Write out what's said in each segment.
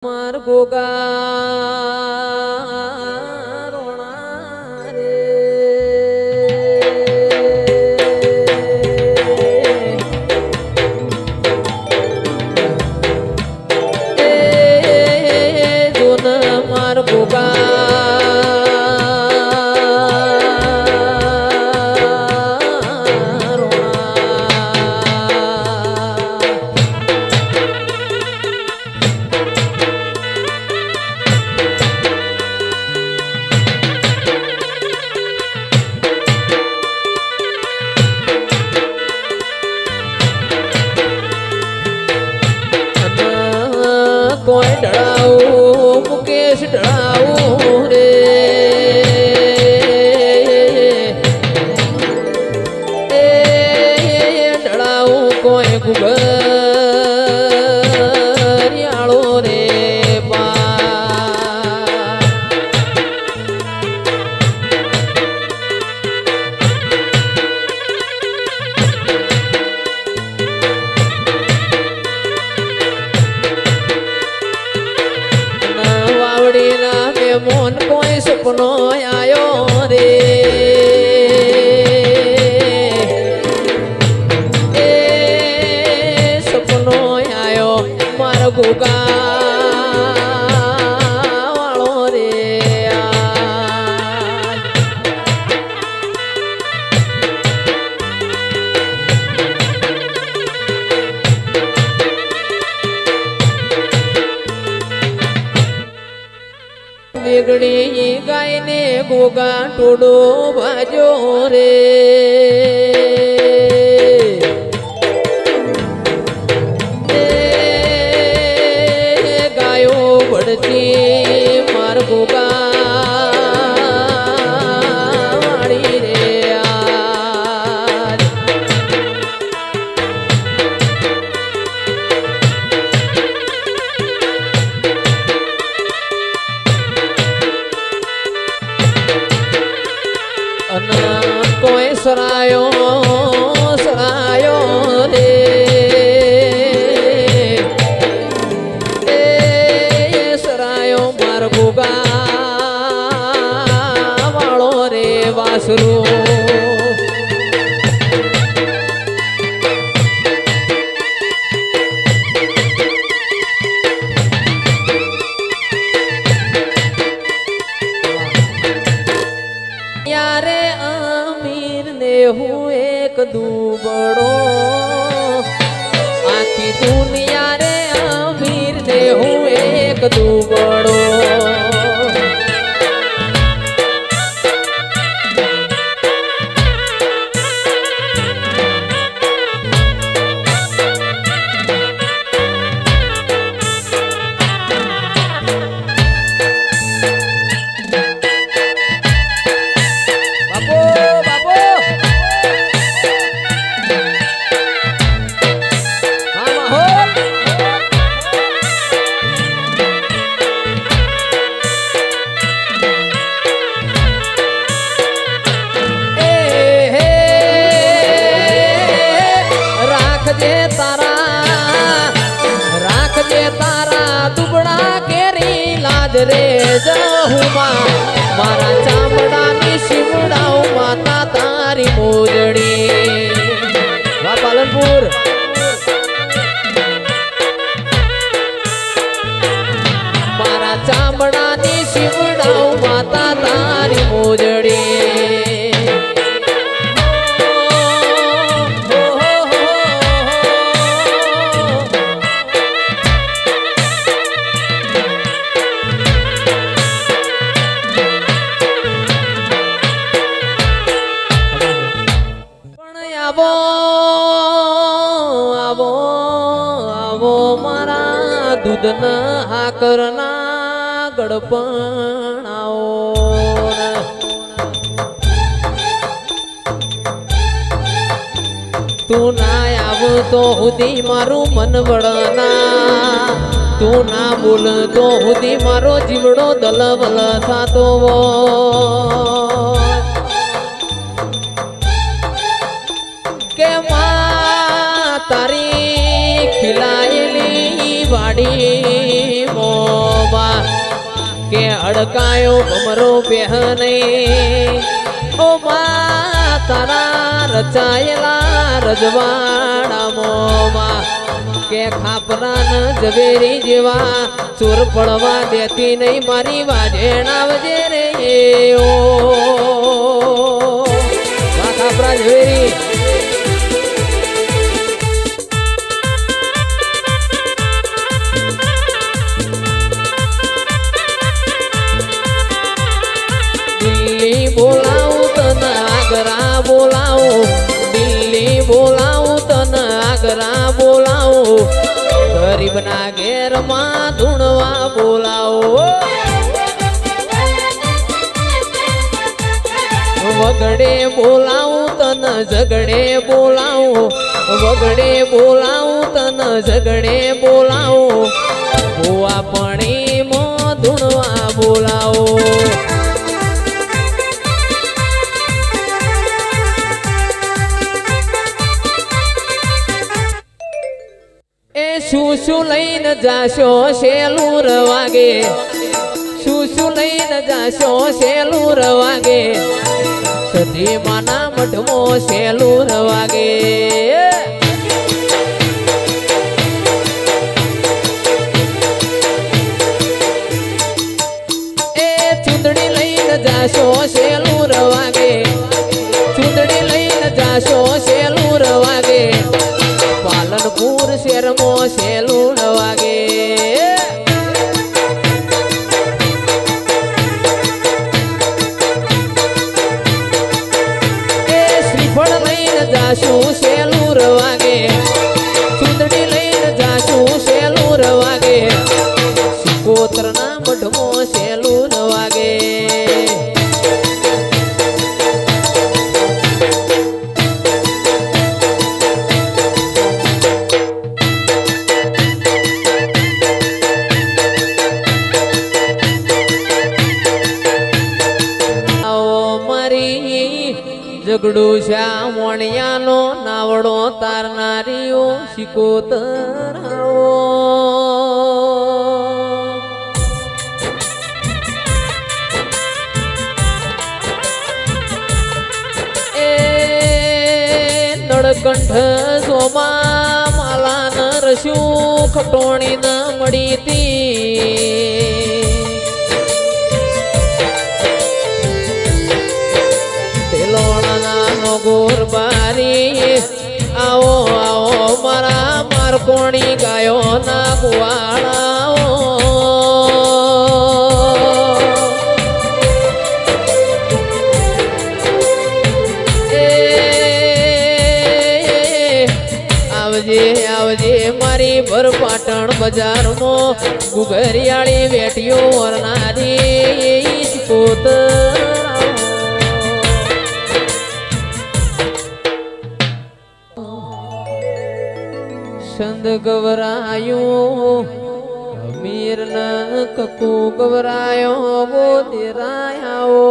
मार गोगा रोना रे दोन मार गोगा कोई ढड़ाऊ मुकेश ढड़ाऊ रे ढड़ाऊ कोई गुगरियालो रे मोन कोई सपनो आयो रे सपनो आयो मार गोगा वालो रे वेगड़ी गाय ने गोगा टोडो बाजो रे गायो बढ़ती मार गोगा वाड़ी रे कोई सरायो सरायो रे सरायो मार गोगा वालो रे वासरू यारे अमीर ने हूँ एक दुबड़ो आखी दुनिया रे अमीर ने हूँ एक दुबड़ो रे जहुमा मारा चामड़ा नी शिवड़ाऊ माता तारी मोजड़ी वा पालनपुर मारा चामड़ा नी शिवड़ाऊ माता तारी मोजड़ी आवो आवो आवो मारा दूध न हाकरना गड़पण आओ तू ना आव तो हुदी मारू मन वड़ना तू ना बोल तो हुदी मारो जीवड़ो दलवल थातो वो के मां तारी खिलायली वाड़ी मो के अड़कायो भमरो बेहने ओ माँ तारा रचायला रजवाड़ा मोमा के खापरा न जवेरी जेवा चोर पड़वा देती नहीं मारी वाजेना वजे रे ओ खापरा जवेरी बोलाऊं तन आगरा बोलाऊं दिल्ली बोलाऊं तन आगरा बोलाऊं गरीब ना घेर मां धुणवा बोलाओ वगड़े बोलाऊं तन झगड़े बोलाऊं वगड़े बोलाऊं तन झगड़े बोलाऊं बुआ पणी मो धुणवा बोलाओ शूशु लईन जाशो शेलूर वागे शूशु लईन जाशो शेलूर वागे सदी माना मठमो शेलूर वागे ए चुंदड़ी लईन जाशो शेलूर वागे चुंदड़ी लईन जाशो शेलूर वागे पालनपुर शहर मो शेलूर वागे श्रीफल लईन जाशू शेलूर वागे चुंदड़ी लईन जाशू शेलूर वागे सिकोतर ना मठमो शेलूर वागे झगड़ू श्यामणियानो नावड़ो तारनारियो शिकोतराओ ए नड़कंठ सोमा माला न रशु खटोणी न मड़ी ती गोरबारी आओ आओ मारा मार कोणी गायो ना गुवाड़ाओ आवजे आवजे मारी भर पाटण बाजार मो गुगरियाड़ी बेटियो वरनारी कोतर छंद गवरायो अमीर न ककू गवरायो वो दिरायाओ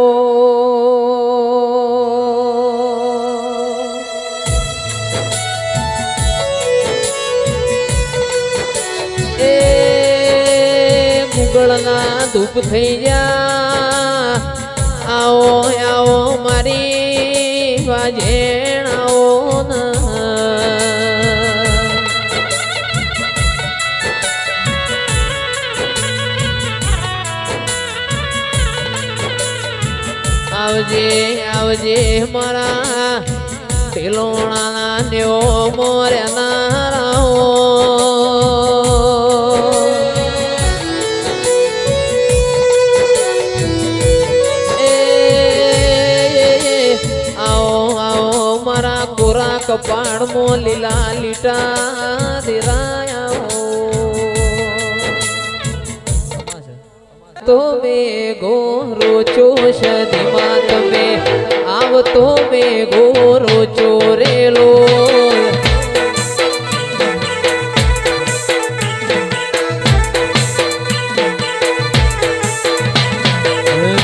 ए गुगलना धूप थई जा आओ आओ मारी वाजेणाओ न आवजे आवजे मारा ढिलोणा न्यो मोरे नाराओ आओ आओ मारा गोरा कपाड़ मो लीला लीटा दिराया तो में गोरो चोश दिमाग में आव तो में गोरो चोरेलो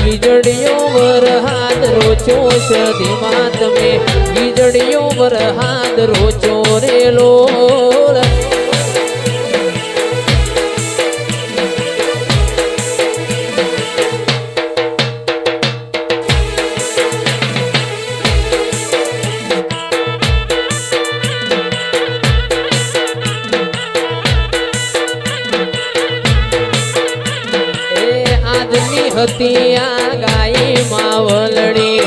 वीजड़ियों वर हाथ रोचोश दिमाग में वीजड़ियों वर हाथ रोचो रेलो હતી આ ગાય માવલડી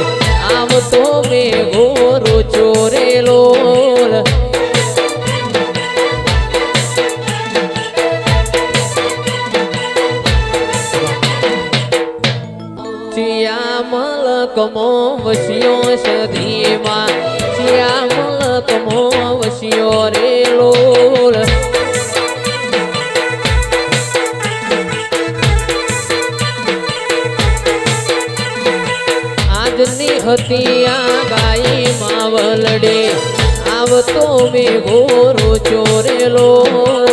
આવતો મેં ગોરો ચોરેલો મલકમો વસ્યો સધીમાં ચિયા મલકમો વસ્યો રે લોલ આજની હતી આ ગાય માવલડે આવતો મેં ગોરો ચોરેલો